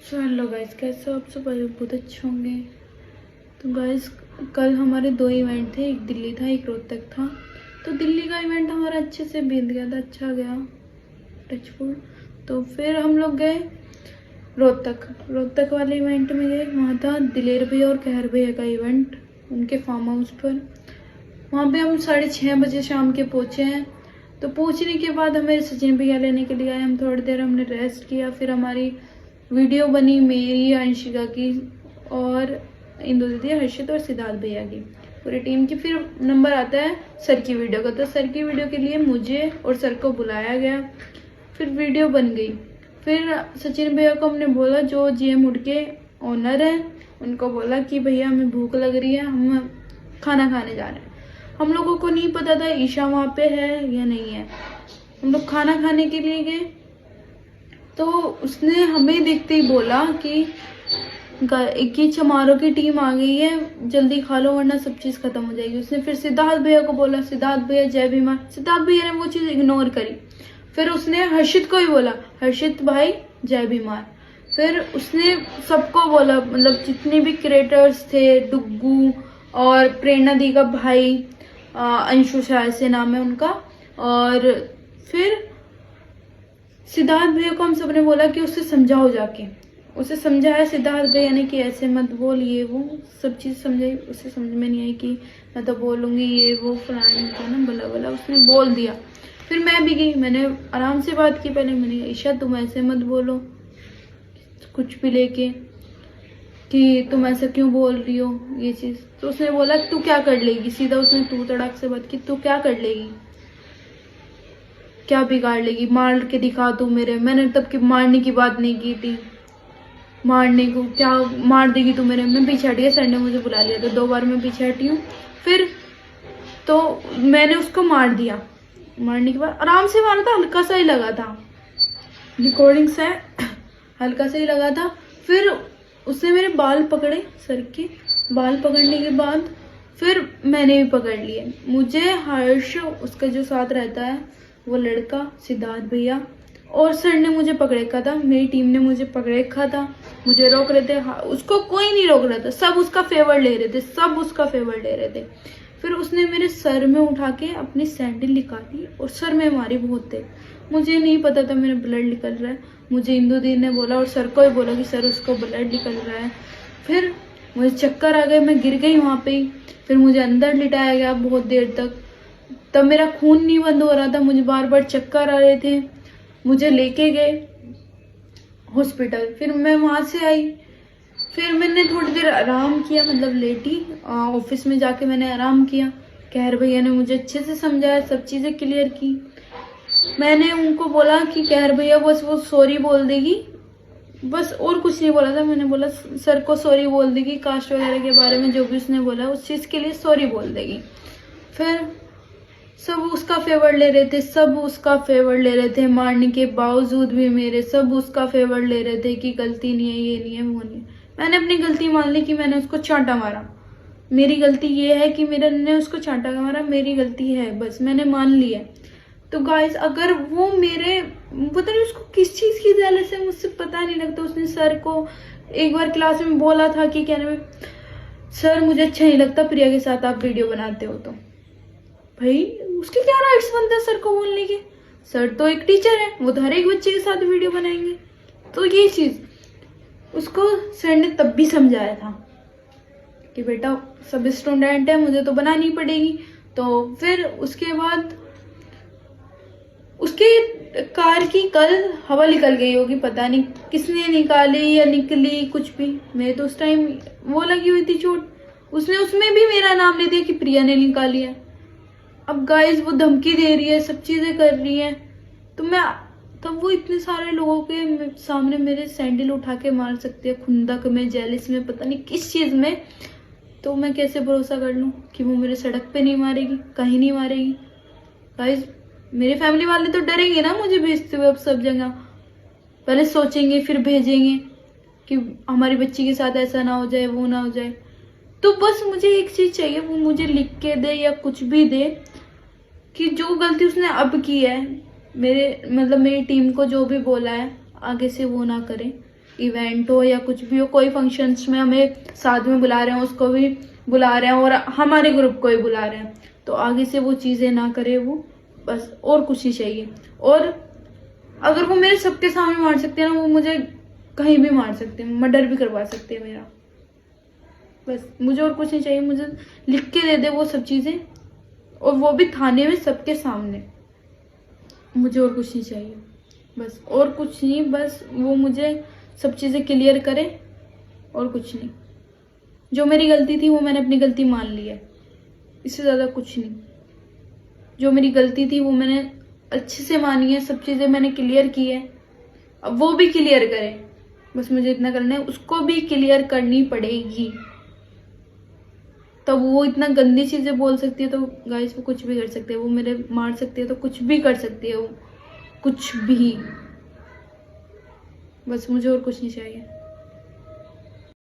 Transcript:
So hello guys, कैसे हो आप सब? बहुत अच्छे होंगे। तो गाइस, कल हमारे दो इवेंट थे, एक दिल्ली था, एक रोहतक था। तो दिल्ली का इवेंट हमारा अच्छे से बीत गया था, अच्छा गया, टचवुड। तो फिर हम लोग गए रोहतक वाले इवेंट में गए। वहाँ था दिलेर भैया और कहर भैया का इवेंट, उनके फार्म हाउस पर। वहाँ पे हम 6:30 बजे शाम के पहुँचे हैं। तो पहुँचने के बाद हमें सचिन भैया लेने के लिए आए। हम थोड़ी देर हमने रेस्ट किया, फिर हमारी वीडियो बनी मेरी, अंशिका की और इंदु दीदी, हर्षित और सिद्धार्थ भैया की, पूरी टीम की। फिर नंबर आता है सर की वीडियो का। तो सर की वीडियो के लिए मुझे और सर को बुलाया गया, फिर वीडियो बन गई। फिर सचिन भैया को हमने बोला, जो जीएम उड़ के ओनर है, उनको बोला कि भैया हमें भूख लग रही है, हम खाना खाने जा रहे हैं। हम लोगों को नहीं पता था ईशा वहाँ पे है या नहीं है। हम लोग खाना खाने के लिए गए, तो उसने हमें देखते ही बोला कि चमारों की टीम आ गई है, जल्दी खा लो वरना सब चीज़ खत्म हो जाएगी। उसने फिर सिद्धार्थ भैया को बोला, सिद्धार्थ भैया जय भीमा। सिद्धार्थ भैया ने वो चीज़ इग्नोर करी। फिर उसने हर्षित को ही बोला, हर्षित भाई जय भीमा। फिर उसने सबको बोला, मतलब जितने भी क्रिएटर्स थे, डुग्गू और प्रेरणा दी का भाई अंशु शायद से नाम है उनका। और फिर सिद्धार्थ भैया को हम सबने बोला कि उससे समझाओ जाके। उसे समझाया सिद्धार्थ भैया ने कि ऐसे मत बोल, ये वो सब चीज़ समझाई। उसे समझ में नहीं आई कि मैं तो बोलूँगी ये वो फलाना था ना, बला बला उसने बोल दिया। फिर मैं भी गई, मैंने आराम से बात की। पहले मैंने, ईशा तुम ऐसे मत बोलो कुछ भी लेके, कि तुम ऐसा क्यों बोल रही हो ये चीज़। तो उसने बोला तू क्या कर लेगी, सीधा उसने तू तड़ाक से बात की, तू क्या कर लेगी, क्या बिगाड़ लेगी, मार के दिखा तू मेरे। मैंने तब की मारने की बात नहीं की थी, मारने को क्या मार देगी तू मेरे। मैं पीछे हटी है, सर ने मुझे बुला लिया था, 2 बार मैं पीछे हटी हूँ। फिर तो मैंने उसको मार दिया। मारने के बाद आराम से मारा था, हल्का सा ही लगा था, रिकॉर्डिंग से हल्का सा ही लगा था। फिर उसने मेरे बाल पकड़े, सर के बाल पकड़ने के बाद फिर मैंने भी पकड़ लिए। मुझे हर्ष, उसका जो साथ रहता है वो लड़का, सिद्धार्थ भैया और सर ने मुझे पकड़े रखा था, मेरी टीम ने मुझे पकड़े रखा था, मुझे रोक रहे थे। उसको कोई नहीं रोक रहा था, सब उसका फेवर ले रहे थे, सब उसका फेवर ले रहे थे। फिर उसने मेरे सर में उठा के अपनी सैंडल निकाली और सर में मारी बहुत तेज। मुझे नहीं पता था मेरा ब्लड निकल रहा है। मुझे इंदु दी ने बोला और सर को ही बोला कि सर उसको ब्लड निकल रहा है। फिर मुझे चक्कर आ गए, मैं गिर गई वहाँ पे ही। फिर मुझे अंदर लिटाया गया बहुत देर तक, तब मेरा खून नहीं बंद हो रहा था, मुझे बार बार चक्कर आ रहे थे। मुझे लेके गए हॉस्पिटल, फिर मैं वहाँ से आई। फिर मैंने थोड़ी देर आराम किया, मतलब लेटी, ऑफिस में जाके मैंने आराम किया। कहर भैया ने मुझे अच्छे से समझाया, सब चीज़ें क्लियर की। मैंने उनको बोला कि कहर भैया बस वो सॉरी बोल देगी, बस और कुछ नहीं बोला था। मैंने बोला सर को सॉरी बोल देगी, कास्ट वगैरह के बारे में जो भी उसने बोला उस चीज़ के लिए सॉरी बोल देगी। फिर सब उसका फेवर ले रहे थे, सब उसका फेवर ले रहे थे, मारने के बावजूद भी मेरे सब उसका फेवर ले रहे थे कि गलती नहीं है, ये नहीं है, वो नहीं है। मैंने अपनी गलती मान ली कि मैंने उसको चांटा मारा। मेरी गलती ये है कि मैंने उसको चांटा मारा, मेरी गलती है, बस मैंने मान लिया। तो गाइस, अगर वो मेरे, पता नहीं उसको किस चीज़ की जेलस है, मुझसे पता नहीं लगता। उसने सर को एक बार क्लास में बोला था कि कहने में, सर मुझे अच्छा नहीं लगता प्रिया के साथ आप वीडियो बनाते हो। तो भाई उसके क्या राइट्स बनते हैं सर को बोलने के? सर तो एक टीचर है, वो तो हर एक बच्चे के साथ वीडियो बनाएंगे। तो ये चीज उसको सर ने तब भी समझाया था कि बेटा सब स्टूडेंट है, मुझे तो बनानी पड़ेगी। तो फिर उसके बाद उसके कार की कल हवा निकल गई होगी, पता नहीं किसने निकाली या निकली कुछ भी। मैं तो उस टाइम वो लगी हुई थी चोट, उसने उसमें भी मेरा नाम ले दिया कि प्रिया ने निकाली है। अब गाइस वो धमकी दे रही है, सब चीजें कर रही है, तो मैं, तब वो इतने सारे लोगों के सामने मेरे सैंडल उठा के मार सकती है, खुंदक में, जेलिस में, पता नहीं किस चीज में। तो मैं कैसे भरोसा कर लूं कि वो मेरे सड़क पे नहीं मारेगी, कहीं नहीं मारेगी। गाइस मेरे फैमिली वाले तो डरेंगे ना मुझे भेजते हुए, अब सब जगह पहले सोचेंगे फिर भेजेंगे कि हमारी बच्ची के साथ ऐसा ना हो जाए, वो ना हो जाए। तो बस मुझे एक चीज चाहिए, वो मुझे लिख के दे या कुछ भी दे कि जो गलती उसने अब की है, मेरे मतलब मेरी टीम को जो भी बोला है आगे से वो ना करे। इवेंट हो या कुछ भी हो, कोई फंक्शंस में हमें साथ में बुला रहे हैं, उसको भी बुला रहे हैं और हमारे ग्रुप को ही बुला रहे हैं, तो आगे से वो चीज़ें ना करे वो, बस और कुछ ही चाहिए। और अगर वो मेरे सबके सामने मार सकते हैं ना, वो मुझे कहीं भी मार सकते हैं, मर्डर भी करवा सकते हैं मेरा। बस मुझे और कुछ नहीं चाहिए, मुझे लिख के दे दे वो सब चीज़ें, और वो भी थाने में सबके सामने। मुझे और कुछ नहीं चाहिए, बस और कुछ नहीं, बस वो मुझे सब चीज़ें क्लियर करे और कुछ नहीं। जो मेरी गलती थी वो मैंने अपनी गलती मान ली है, इससे ज़्यादा कुछ नहीं। जो मेरी गलती थी वो मैंने अच्छे से मानी है, सब चीज़ें मैंने क्लियर की है, अब वो भी क्लियर करे, बस मुझे इतना करना है। उसको भी क्लियर करनी पड़ेगी, तब वो इतना गंदी चीज़ें बोल सकती है, तो गाइस वो कुछ भी कर सकते हैं, वो मेरे मार सकती है, तो कुछ भी कर सकती है वो, कुछ भी। बस मुझे और कुछ नहीं चाहिए।